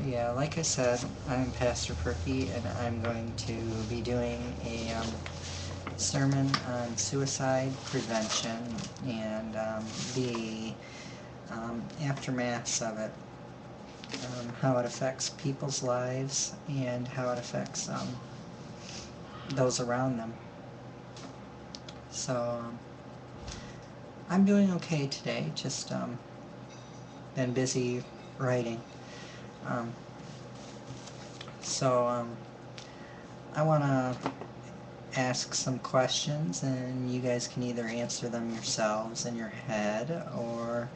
Yeah, like I said, I'm Pastor Perky, and I'm going to be doing a sermon on suicide prevention and the aftermaths of it, how it affects people's lives and how it affects those around them. So I'm doing okay today, just been busy writing. Um, so I want to ask some questions, and you guys can either answer them yourselves in your head, or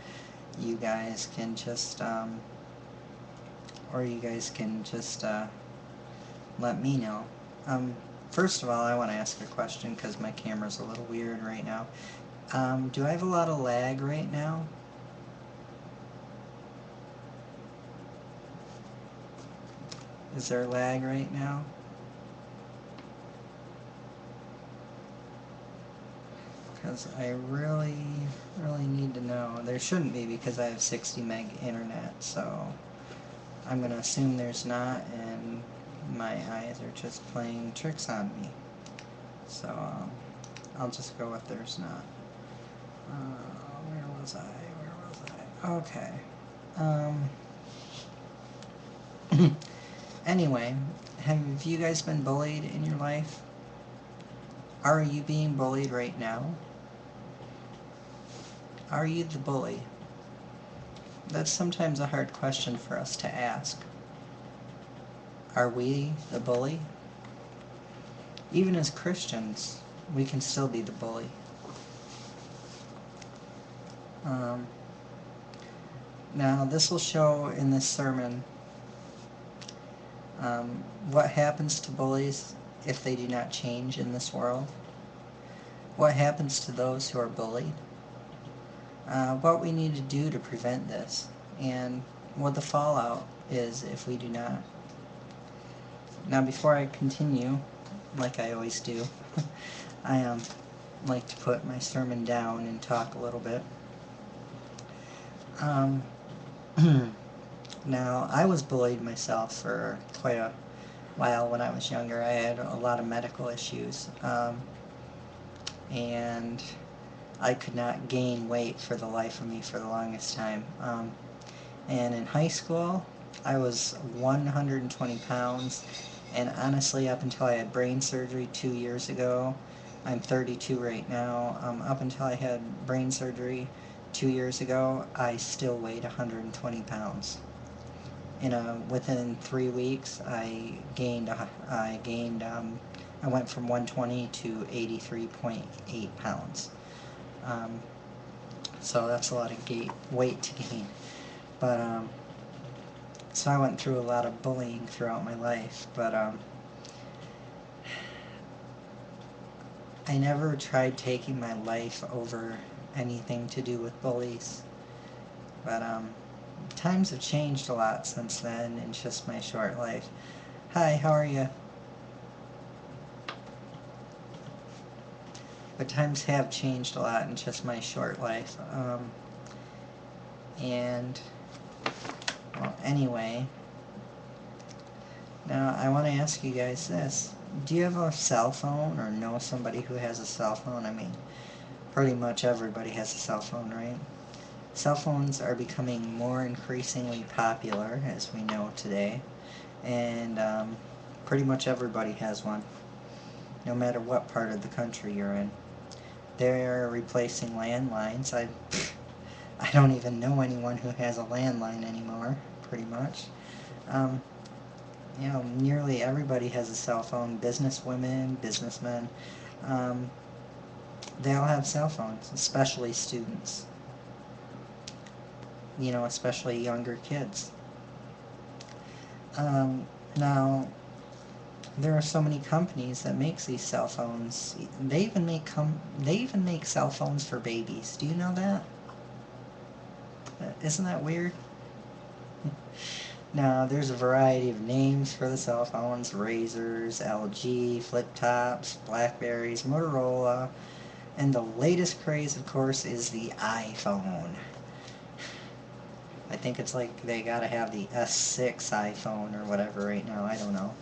you guys can just let me know. Um, First of all, I want to ask a question because my camera's a little weird right now. Do I have a lot of lag right now? Is there lag right now? Because I really need to know. There shouldn't be because I have 60 meg internet, so I'm going to assume there's not, and my eyes are just playing tricks on me. So I'll just go with there's not. Where was I? Okay. Anyway, have you guys been bullied in your life? Are you being bullied right now? Are you the bully? That's sometimes a hard question for us to ask. Are we the bully? Even as Christians, we can still be the bully. Now, this will show in this sermon what happens to bullies if they do not change in this world, what happens to those who are bullied, what we need to do to prevent this, and what the fallout is if we do not. Now, before I continue, like I always do, I like to put my sermon down and talk a little bit. Now, I was bullied myself for quite a while when I was younger. I had a lot of medical issues, and I could not gain weight for the life of me for the longest time. And in high school, I was 120 pounds, and honestly, up until I had brain surgery 2 years ago, I'm 32 right now, up until I had brain surgery 2 years ago, I still weighed 120 pounds. Within 3 weeks, I went from 120 to 83.8 pounds. So that's a lot of weight to gain. But so I went through a lot of bullying throughout my life, but I never tried taking my life over anything to do with bullies. But times have changed a lot since then in just my short life. Hi, how are you? But times have changed a lot in just my short life. And, well, anyway, now I want to ask you guys this. Do you have a cell phone or know somebody who has a cell phone? I mean, pretty much everybody has a cell phone, right? Cell phones are becoming more increasingly popular, as we know today, and pretty much everybody has one, no matter what part of the country you're in. They're replacing landlines. I don't even know anyone who has a landline anymore, pretty much. Nearly everybody has a cell phone. Businesswomen, businessmen, they all have cell phones, especially students. Especially younger kids. Now, there are so many companies that makes these cell phones. They even make cell phones for babies. Do you know that? Isn't that weird? Now, there's a variety of names for the cell phones: Razors, LG, flip tops, Blackberries, Motorola, and the latest craze, of course, is the iPhone. I think it's like they gotta have the S6 iPhone or whatever right now, I don't know.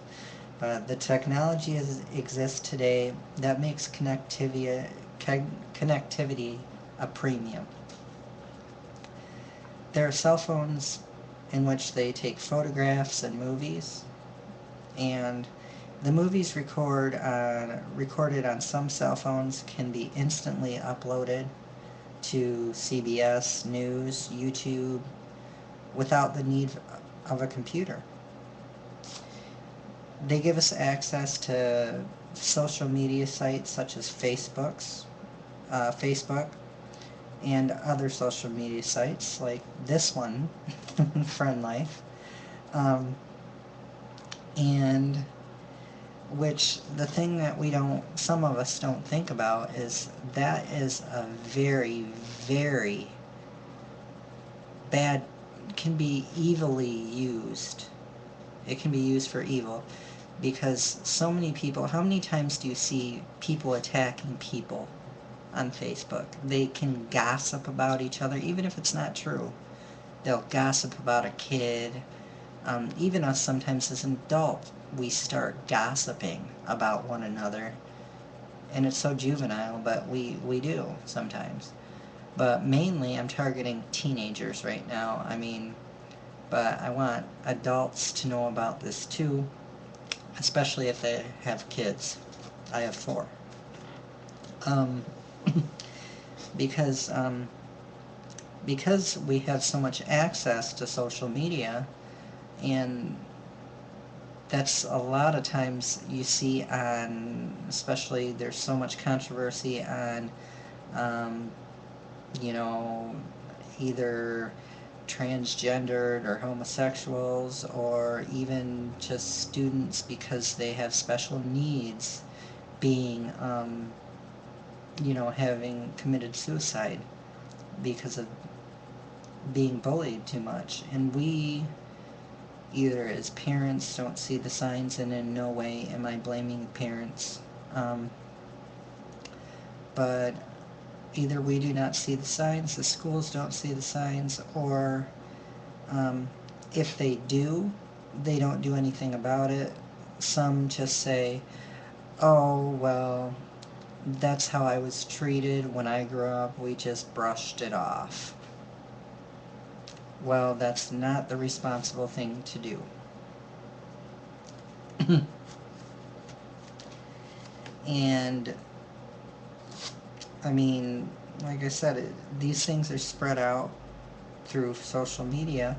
But the technology exists today that makes connectivity a premium. There are cell phones in which they take photographs and movies, and the movies recorded on some cell phones can be instantly uploaded to CBS News, YouTube, without the need of a computer. They give us access to social media sites such as Facebook, and other social media sites like this one, Friend Life, and which the thing that some of us don't think about is that is a very, very bad, can be evilly used. It can be used for evil because so many people, how many times do you see people attacking people on Facebook? They can gossip about each other, even if it's not true. They'll gossip about a kid. Even us sometimes as an adult, we start gossiping about one another. And it's so juvenile, but we do sometimes. But mainly I'm targeting teenagers right now. I mean, but I want adults to know about this too, especially if they have kids. I have 4. Because we have so much access to social media, and that's a lot of times you see on, especially there's so much controversy on, you know, either transgendered or homosexuals, or even just students because they have special needs being, you know, having committed suicide because of being bullied too much. And we, either as parents, don't see the signs, and in no way am I blaming parents, but either we do not see the signs, the schools don't see the signs, or if they do, they don't do anything about it. Some just say, oh, well, that's how I was treated when I grew up, we just brushed it off. Well, that's not the responsible thing to do. And, I mean, like I said, these things are spread out through social media.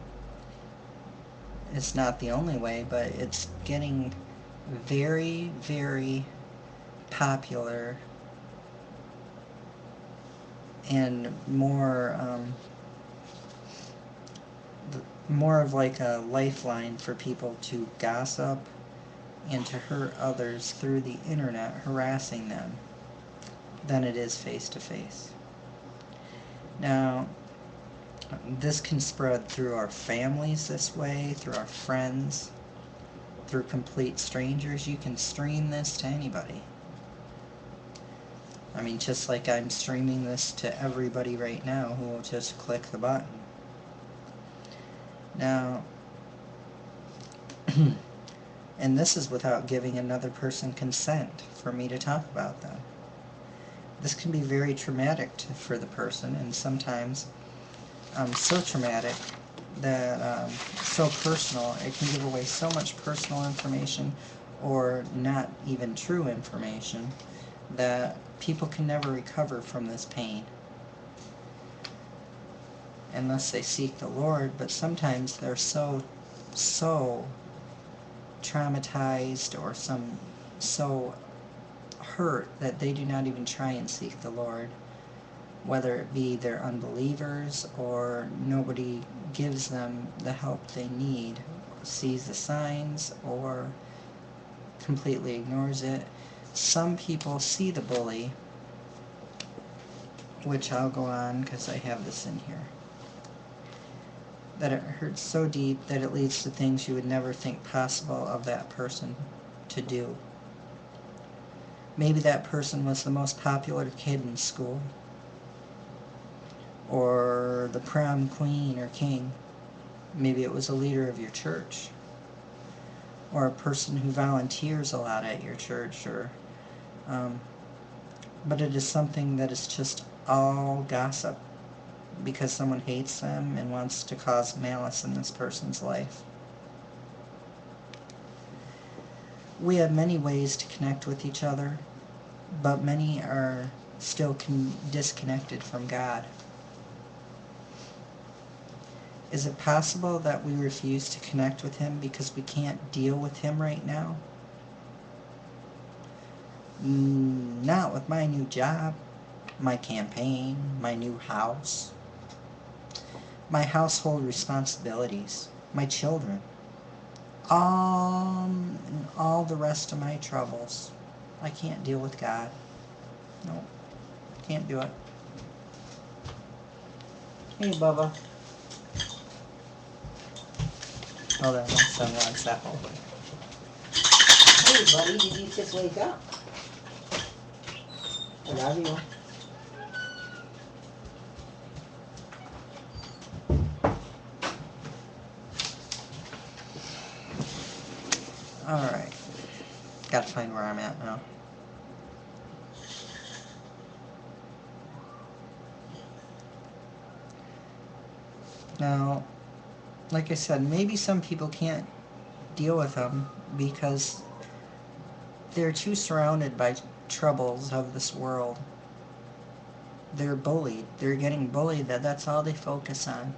It's not the only way, but it's getting very, very popular and more of like a lifeline for people to gossip and to hurt others through the internet, harassing them, than it is face to face. Now, this can spread through our families this way, through our friends, through complete strangers. You can stream this to anybody. I mean, just like I'm streaming this to everybody right now who will just click the button. Now, and this is without giving another person consent for me to talk about them. This can be very traumatic for the person, and sometimes so traumatic that so personal, it can give away so much personal information, or not even true information, that people can never recover from this pain unless they seek the Lord. But sometimes they're so traumatized or so hurt that they do not even try and seek the Lord, whether it be they're unbelievers or nobody gives them the help they need, sees the signs, or completely ignores it. Some people see the bully, which I'll go on because I have this in here, that it hurts so deep that it leads to things you would never think possible of that person to do. Maybe that person was the most popular kid in school, or the prom queen or king, Maybe it was a leader of your church, or a person who volunteers a lot at your church, or but it is something that is just all gossip because someone hates them and wants to cause malice in this person's life. We have many ways to connect with each other, but many are still disconnected from God. Is it possible that we refuse to connect with Him because we can't deal with Him right now? Not with my new job, my campaign, my new house, my household responsibilities, my children, and all the rest of my troubles. I can't deal with God. No, can't do it. Hey, Bubba. Hold on, my son wants that whole way. Hey, buddy, did you just wake up? I love you. Alright. Gotta find where I'm at now. Now, like I said, maybe some people can't deal with them because they're too surrounded by troubles of this world. They're bullied. They're getting bullied. That's all they focus on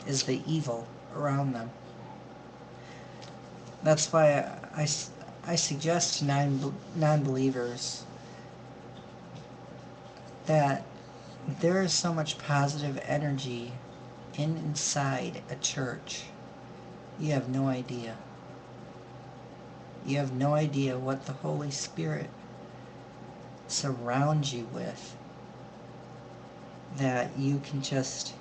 is the evil around them. That's why I suggest to non-believers that there is so much positive energy inside a church. You have no idea. You have no idea what the Holy Spirit surrounds you with, that you can just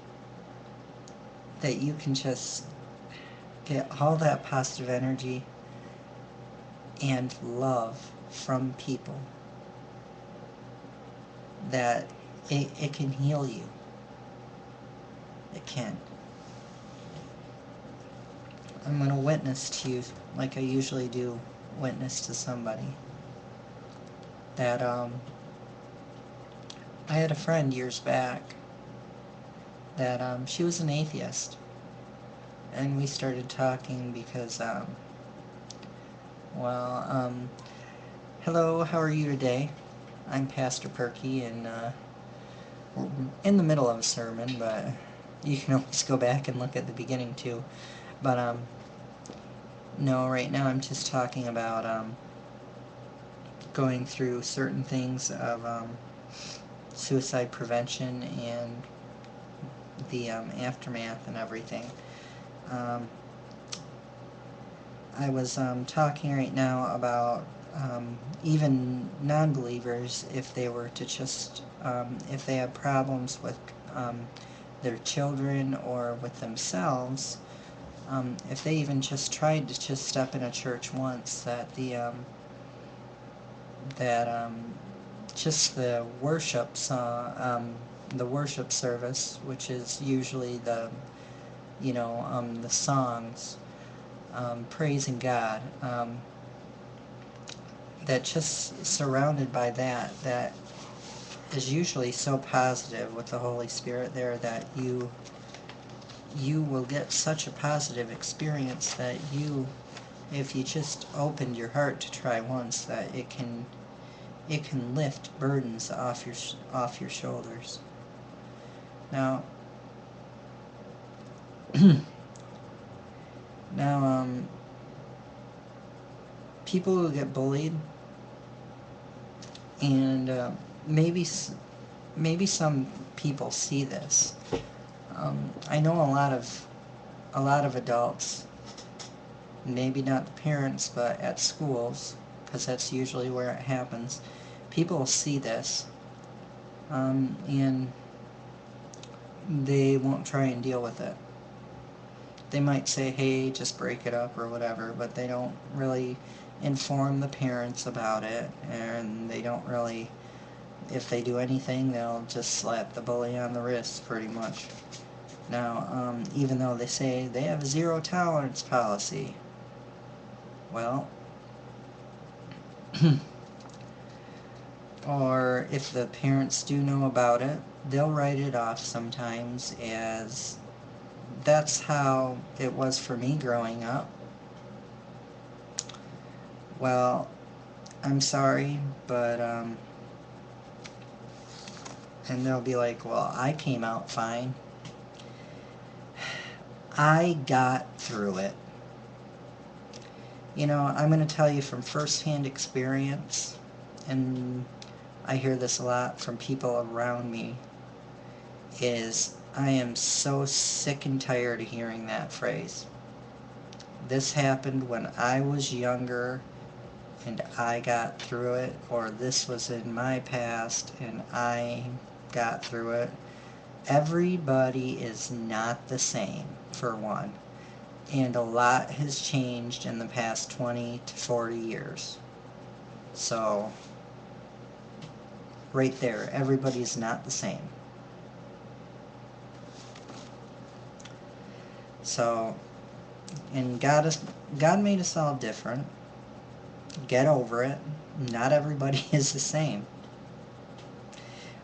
get all that positive energy and love from people, that it can heal you. It can. I'm going to witness to you like I usually do, witness to somebody. That I had a friend years back that she was an atheist, and we started talking because hello, how are you today? I'm Pastor Perky, and we're in the middle of a sermon, but you can always go back and look at the beginning too. But no, right now I'm just talking about going through certain things of suicide prevention and the aftermath and everything. I was talking right now about even non-believers, if they were to just, if they have problems with their children or with themselves, if they even just tried to just step in a church once, that just the worship the worship service, which is usually the the songs, praising God, that just surrounded by that is usually so positive with the Holy Spirit there, that you will get such a positive experience that if you just opened your heart to try once, that it can lift burdens off your shoulders. Now, people who get bullied, and maybe some people see this. I know a lot of adults, maybe not the parents, but at schools, because that's usually where it happens. People see this, and they won't try and deal with it. They might say, hey, just break it up or whatever, but they don't really inform the parents about it, and they don't really, if they do anything, they'll just slap the bully on the wrist, pretty much. Now, even though they say they have a zero tolerance policy, well, or if the parents do know about it, they'll write it off sometimes as that's how it was for me growing up. Well, I'm sorry, but, and they'll be like, well, I came out fine. I got through it. You know, I'm going to tell you from firsthand experience, and I hear this a lot from people around me, is I am so sick and tired of hearing that phrase. This happened when I was younger and I got through it, or this was in my past and I got through it. Everybody is not the same, for one, and a lot has changed in the past 20 to 40 years. So, right there, everybody's not the same. So, and God made us all different. Get over it. Not everybody is the same.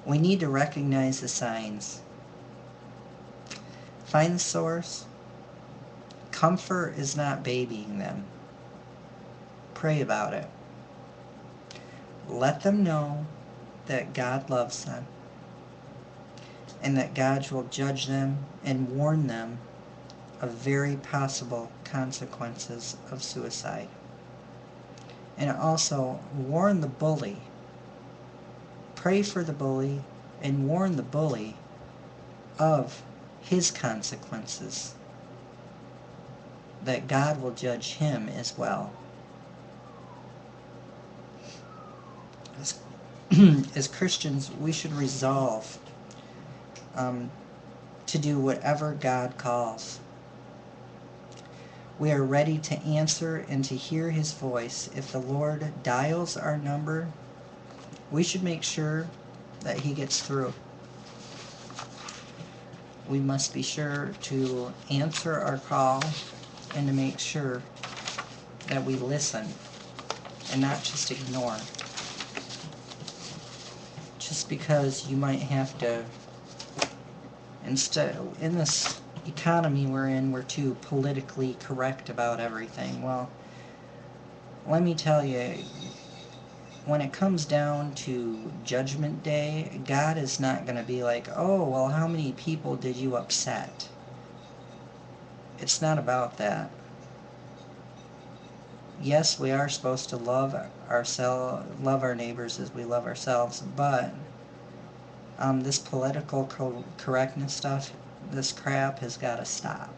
We need to recognize the signs. Find the source. Comfort is not babying them. Pray about it. Let them know that God loves them and that God will judge them and warn them of very possible consequences of suicide. And also warn the bully. Pray for the bully and warn the bully of his consequences, that God will judge him as well. As Christians, we should resolve to do whatever God calls. We are ready to answer and to hear His voice. If the Lord dials our number, we should make sure that He gets through. We must be sure to answer our call and to make sure that we listen and not just ignore. Just because you might have to, instead, in this economy we're in, we're too politically correct about everything. Well, let me tell you, when it comes down to Judgment Day, God is not going to be like, oh, well, how many people did you upset? It's not about that. Yes, we are supposed to love our neighbors as we love ourselves, but this political correctness stuff, this crap has got to stop.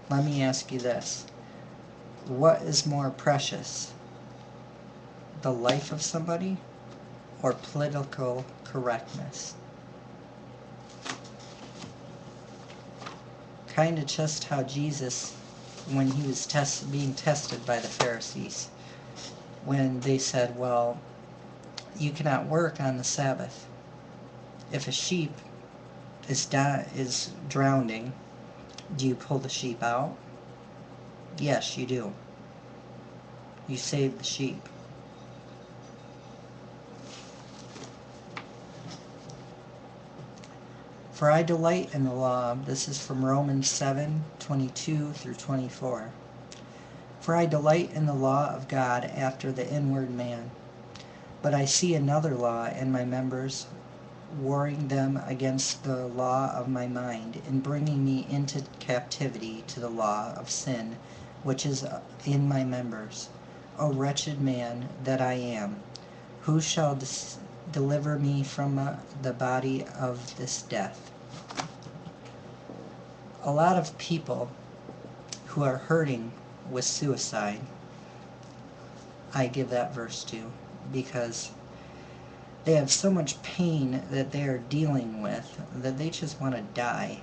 Let me ask you this. What is more precious? The life of somebody or political correctness? Kind of just how Jesus, when he was being tested by the Pharisees, when they said, well, you cannot work on the Sabbath. If a sheep is drowning, do you pull the sheep out? Yes, you do. You save the sheep. For I delight in the law. This is from Romans 7:22 through 24. For I delight in the law of God after the inward man. But I see another law in my members, warring them against the law of my mind, and bringing me into captivity to the law of sin, which is in my members. O wretched man that I am, who shall deliver me from the body of this death? A lot of people who are hurting with suicide, I give that verse to, because they have so much pain that they are dealing with that they just want to die.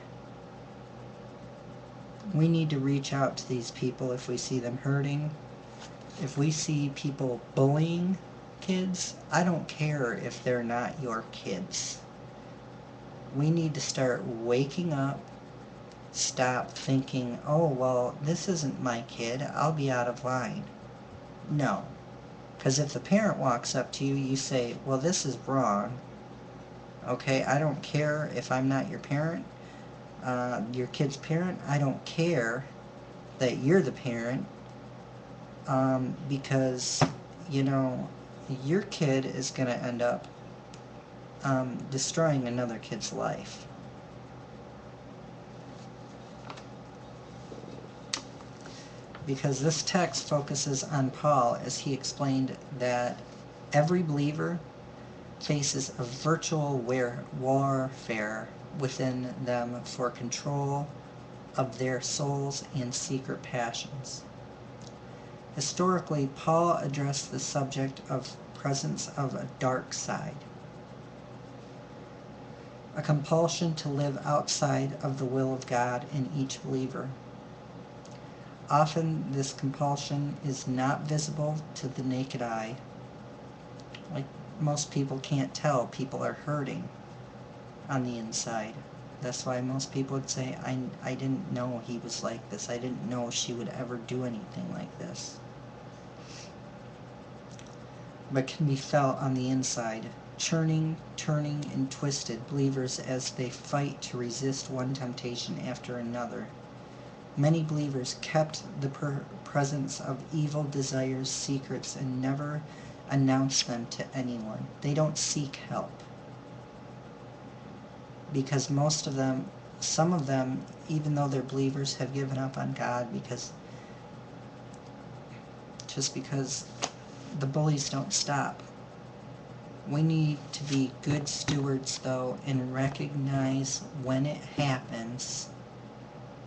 We need to reach out to these people if we see them hurting. If we see people bullying kids, I don't care if they're not your kids. We need to start waking up, stop thinking, oh, well, this isn't my kid, I'll be out of line. No. Because if the parent walks up to you, you say, well, this is wrong. Okay, I don't care if I'm not your parent, your kid's parent. I don't care that you're the parent, because, you know, your kid is going to end up destroying another kid's life. Because this text focuses on Paul as he explained that every believer faces a virtual warfare within them for control of their souls and secret passions. Historically, Paul addressed the subject of presence of a dark side, a compulsion to live outside of the will of God in each believer. Often this compulsion is not visible to the naked eye. Like, most people can't tell people are hurting on the inside. That's why most people would say, I didn't know he was like this. I didn't know she would ever do anything like this. But can be felt on the inside, churning, turning, and twisted believers as they fight to resist one temptation after another. Many believers kept the presence of evil desires secrets and never announced them to anyone. They don't seek help. Because most of them, some of them, even though they're believers, have given up on God because the bullies don't stop. We need to be good stewards, though, and recognize when it happens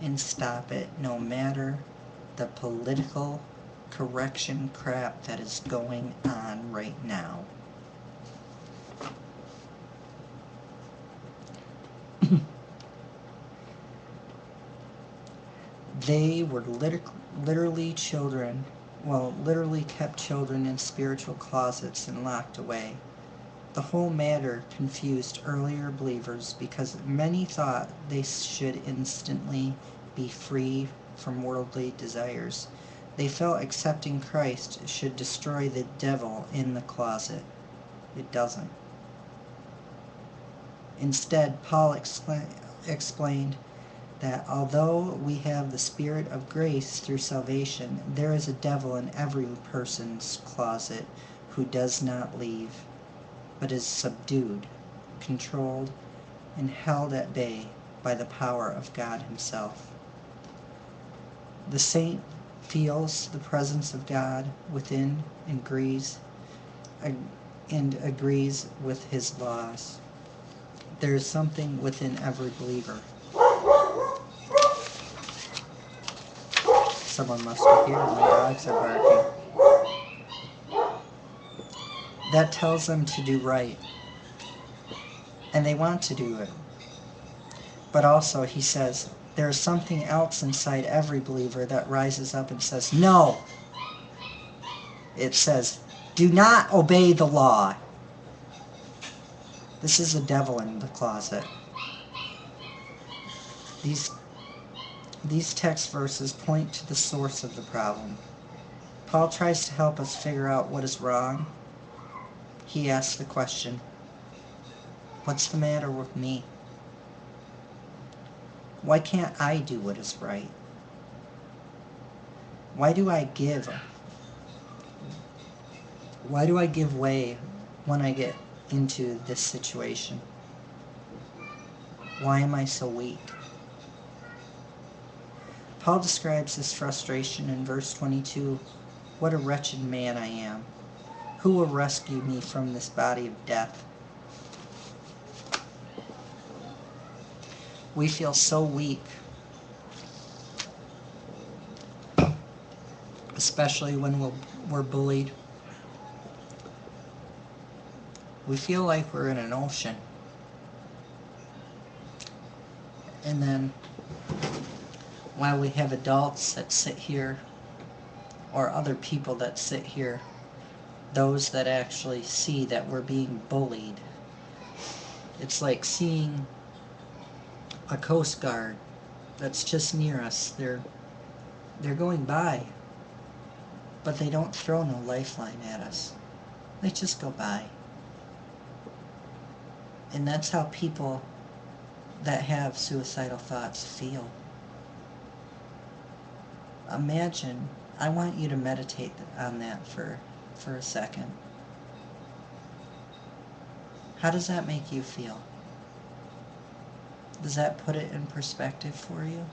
and stop it, no matter the political correction crap that is going on right now. They were literally children, literally kept children in spiritual closets and locked away. The whole matter confused earlier believers because many thought they should instantly be free from worldly desires. They felt accepting Christ should destroy the devil in the closet. It doesn't. Instead, Paul explained that although we have the Spirit of grace through salvation, there is a devil in every person's closet who does not leave, but is subdued, controlled, and held at bay by the power of God himself. The saint feels the presence of God within and agrees with his laws. There is something within every believer. Someone must be here. My dogs are barking. That tells them to do right. And they want to do it. But also, he says, there is something else inside every believer that rises up and says, no! It says, do not obey the law. This is the devil in the closet. These text verses point to the source of the problem. Paul tries to help us figure out what is wrong. He asks the question, what's the matter with me? Why can't I do what is right? Why do I give way when I get into this situation? Why am I so weak? Paul describes his frustration in verse 22. What a wretched man I am. Who will rescue me from this body of death? We feel so weak, especially when we're bullied. We feel like we're in an ocean. And then, while we have adults that sit here, or other people that sit here, those that actually see that we're being bullied, it's like seeing a coast guard that's just near us. They're going by, but they don't throw no lifeline at us. They just go by. And that's how people that have suicidal thoughts feel. Imagine, I want you to meditate on that for a second. How does that make you feel? Does that put it in perspective for you?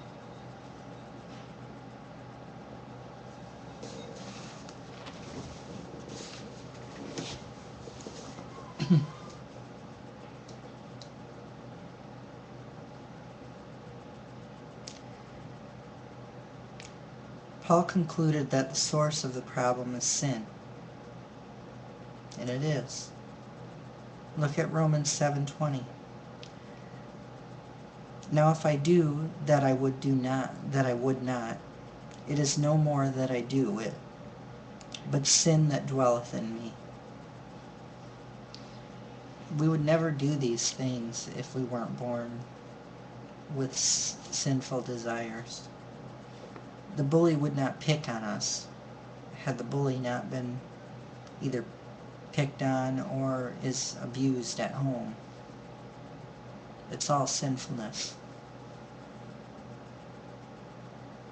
Paul concluded that the source of the problem is sin. And it is. Look at Romans 7:20. Now if I do that I would not, it is no more that I do it, but sin that dwelleth in me. We would never do these things if we weren't born with sinful desires. The bully would not pick on us had the bully not been either picked on or is abused at home. It's all sinfulness.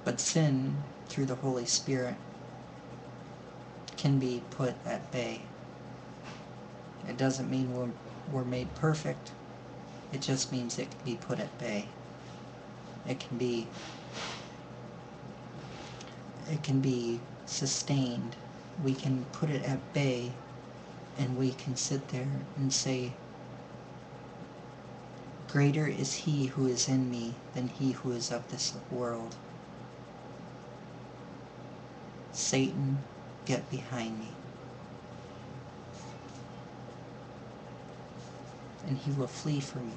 But sin, through the Holy Spirit, can be put at bay. It doesn't mean we're made perfect. It just means it can be put at bay. It can be sustained. We can put it at bay, and we can sit there and say, greater is he who is in me than he who is of this world. Satan, get behind me. And he will flee from you.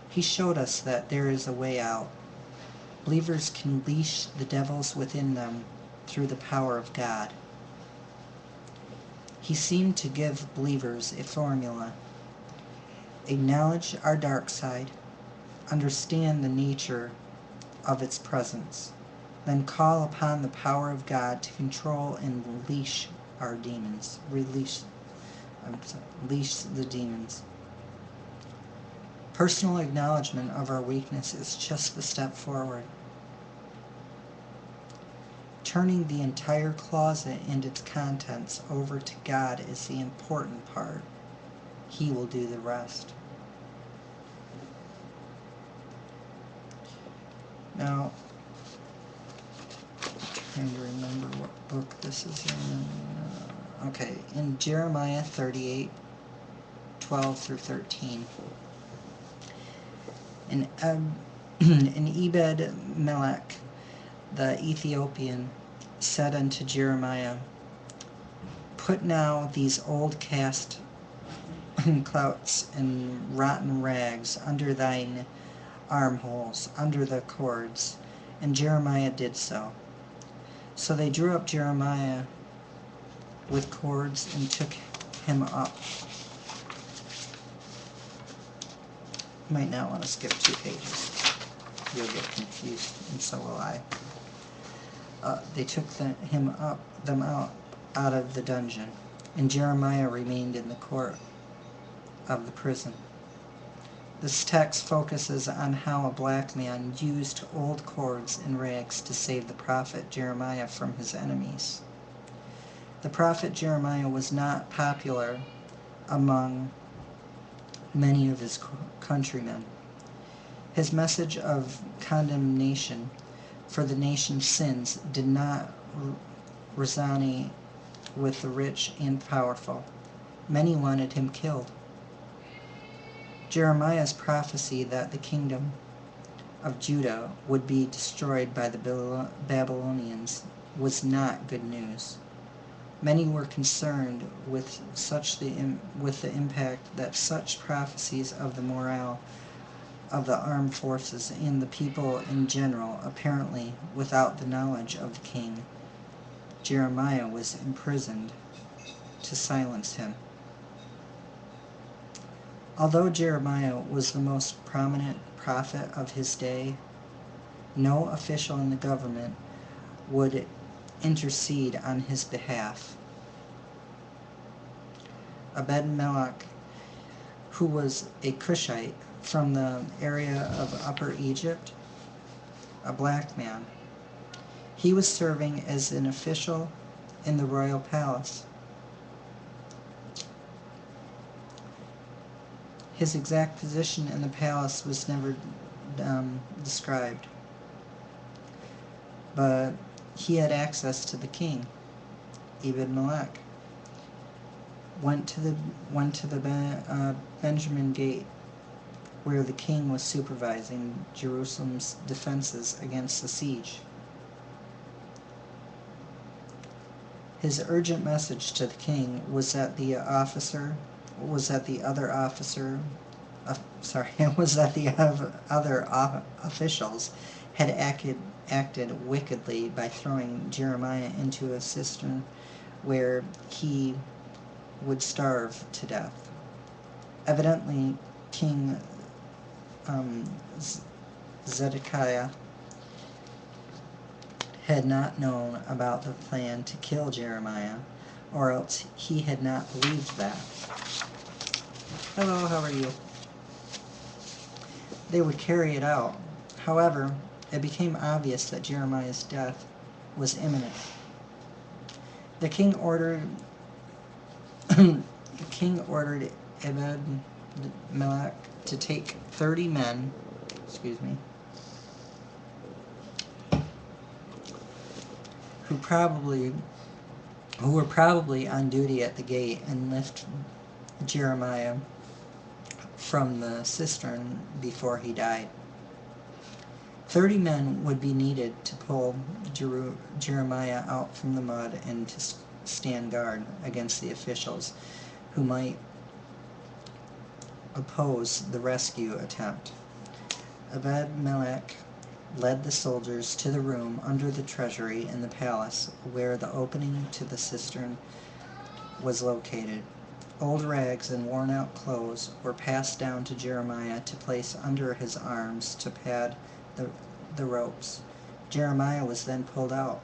He showed us that there is a way out. Believers can leash the devils within them through the power of God. He seemed to give believers a formula. Acknowledge our dark side, understand the nature of its presence, then call upon the power of God to control and leash our demons. Leash the demons. Personal acknowledgement of our weakness is just the step forward. Turning the entire closet and its contents over to God is the important part. He will do the rest. Now, trying to remember what book this is in. Okay, in Jeremiah 38:12 through 13. And Ebed-Melech, the Ethiopian, said unto Jeremiah, put now these old cast clouts and rotten rags under thine armholes, under the cords. And Jeremiah did so. So they drew up Jeremiah with cords and took him up. You might not want to skip 2 pages. You'll get confused, and so will I. They took them out of the dungeon, and Jeremiah remained in the court of the prison. This text focuses on how a black man used old cords and rags to save the prophet Jeremiah from his enemies. The prophet Jeremiah was not popular among many of his countrymen. His message of condemnation for the nation's sins did not resonate with the rich and powerful. Many wanted him killed. Jeremiah's prophecy that the kingdom of Judah would be destroyed by the Babylonians was not good news. Many were concerned with the impact that such prophecies of the morale of the armed forces and the people in general, apparently without the knowledge of the king. Jeremiah was imprisoned to silence him. Although Jeremiah was the most prominent prophet of his day, no official in the government would intercede on his behalf. Ebed-Melech, who was a Cushite from the area of Upper Egypt, a black man, he was serving as an official in the royal palace. His exact position in the palace was never described, but he had access to the king. Ebed-Melech went to the Benjamin Gate, where the king was supervising Jerusalem's defenses against the siege. His urgent message to the king was that the other officials had acted wickedly by throwing Jeremiah into a cistern where he would starve to death. Evidently, King Zedekiah had not known about the plan to kill Jeremiah, or else he had not believed that. Hello, how are you? They would carry it out. However, it became obvious that Jeremiah's death was imminent. The king ordered Ebed-Melech to take 30 men, who were probably on duty at the gate, and lift Jeremiah from the cistern before he died. 30 men would be needed to pull Jeremiah out from the mud and to stand guard against the officials who might oppose the rescue attempt. Ebed-Melech led the soldiers to the room under the treasury in the palace where the opening to the cistern was located. Old rags and worn-out clothes were passed down to Jeremiah to place under his arms to pad the ropes. Jeremiah was then pulled out.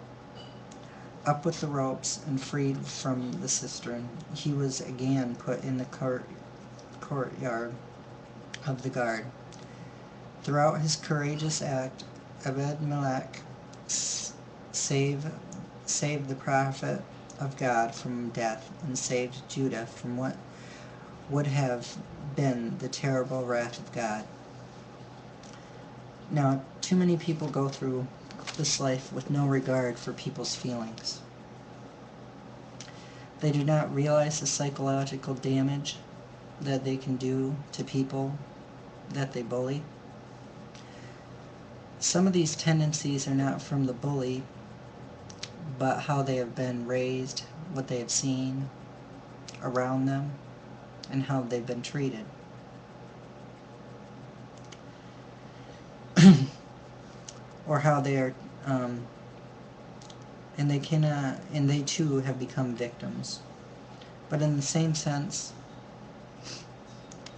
Up with the ropes and freed from the cistern, he was again put in the courtyard of the guard. Throughout his courageous act, Ebed-Melech saved the prophet of God from death and saved Judah from what would have been the terrible wrath of God. Now, too many people go through this life with no regard for people's feelings. They do not realize the psychological damage that they can do to people that they bully. Some of these tendencies are not from the bully, but how they have been raised, what they have seen around them, and how they've been treated. Or how they are, and they too have become victims. But in the same sense,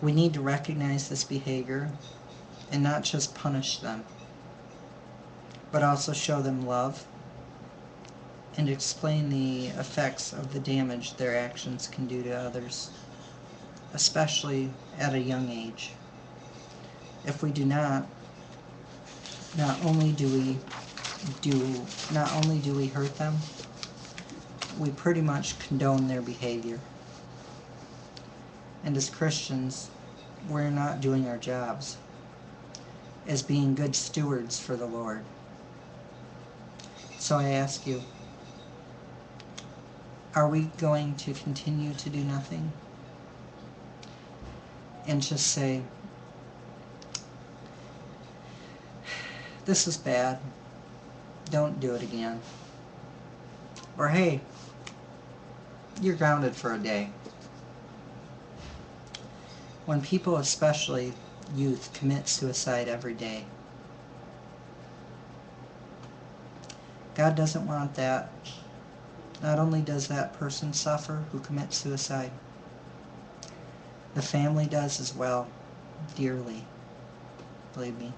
we need to recognize this behavior and not just punish them, but also show them love and explain the effects of the damage their actions can do to others, especially at a young age. If we do not only do we hurt them, we pretty much condone their behavior. And as Christians, we're not doing our jobs as being good stewards for the Lord. So I ask you, are we going to continue to do nothing and just say, this is bad, don't do it again? Or hey, you're grounded for a day. When people, especially youth, commit suicide every day, God doesn't want that. Not only does that person suffer who commits suicide, The family does as well, dearly, believe me.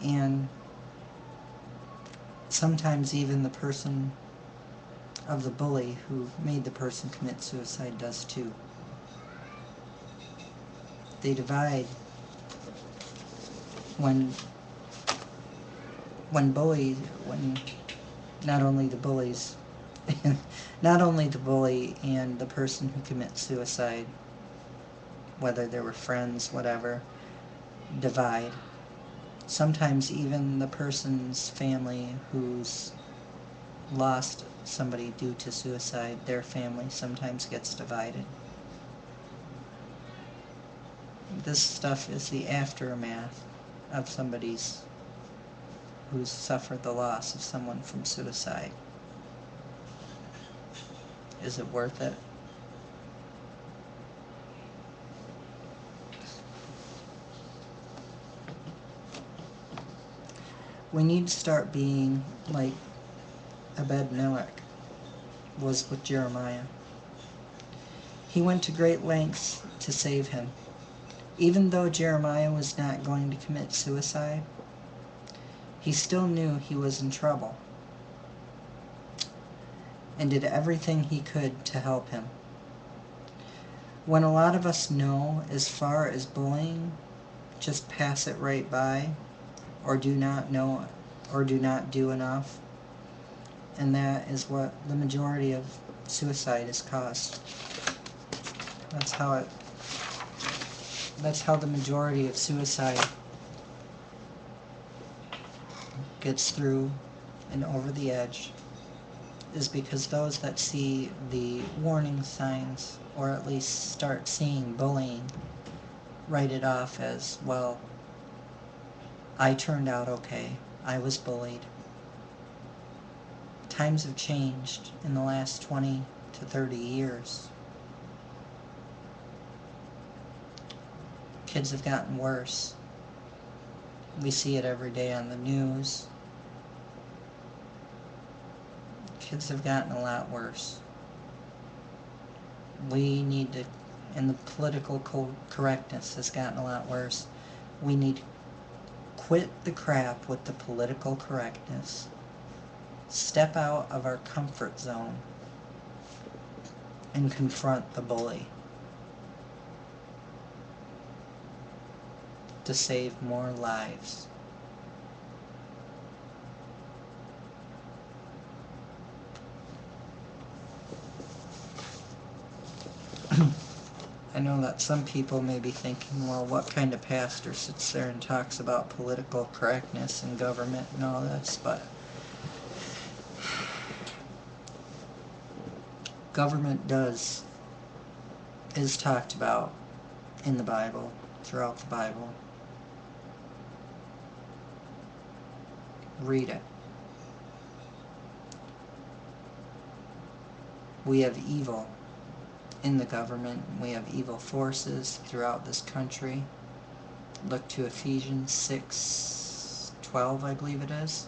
And sometimes even the person of the bully who made the person commit suicide does too. They divide when when not only the bullies, not only the bully and the person who commits suicide, whether they were friends, whatever, divide. Sometimes even the person's family who's lost somebody due to suicide, their family sometimes gets divided. This stuff is the aftermath of somebody's who's suffered the loss of someone from suicide. Is it worth it? We need to start being like Abed-Melech was with Jeremiah. He went to great lengths to save him. Even though Jeremiah was not going to commit suicide, he still knew he was in trouble and did everything he could to help him. When a lot of us know, as far as bullying, just pass it right by, or do not know, or do not do enough, and that is what the majority of suicide is caused. That's how the majority of suicide gets through and over the edge, is because those that see the warning signs, or at least start seeing bullying, write it off as, well, I turned out okay, I was bullied. Times have changed in the last 20 to 30 years. Kids have gotten worse. We see it every day on the news. Kids have gotten a lot worse. We need to, and the political correctness has gotten a lot worse. We need to quit the crap with the political correctness. Step out of our comfort zone and confront the bully to save more lives. I know that some people may be thinking, well, what kind of pastor sits there and talks about political correctness and government and all this, but government is talked about in the Bible, throughout the Bible. Read it. We have evil in the government. We have evil forces throughout this country. Look to Ephesians 6:12, I believe it is.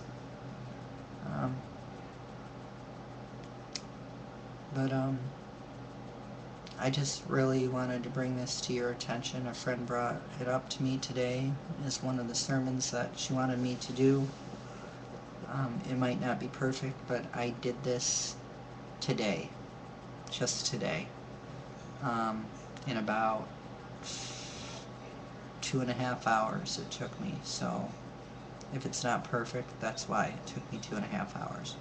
But I just really wanted to bring this to your attention. A friend brought it up to me today as one of the sermons that she wanted me to do. It might not be perfect, but I did this today. Just today. In about 2.5 hours it took me. So if it's not perfect, that's why it took me 2.5 hours.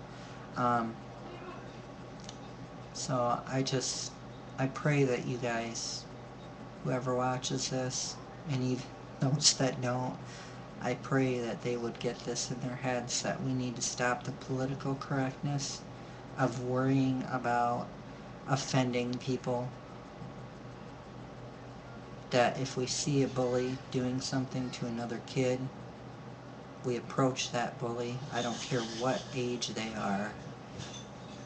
So I pray that you guys, whoever watches this, and even those that don't, I pray that they would get this in their heads, that we need to stop the political correctness of worrying about offending people. That if we see a bully doing something to another kid, we approach that bully, I don't care what age they are,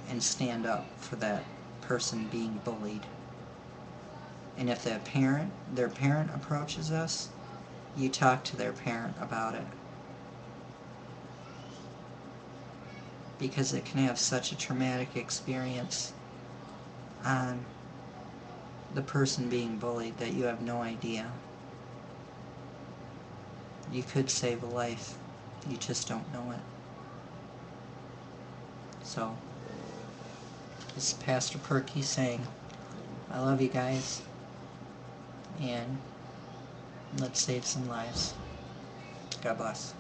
and stand up for that person being bullied. And if their parent approaches us, you talk to their parent about it. Because it can have such a traumatic experience on the person being bullied that you have no idea. You could save a life. You just don't know it. So, this is Pastor Perky saying, I love you guys, and let's save some lives. God bless.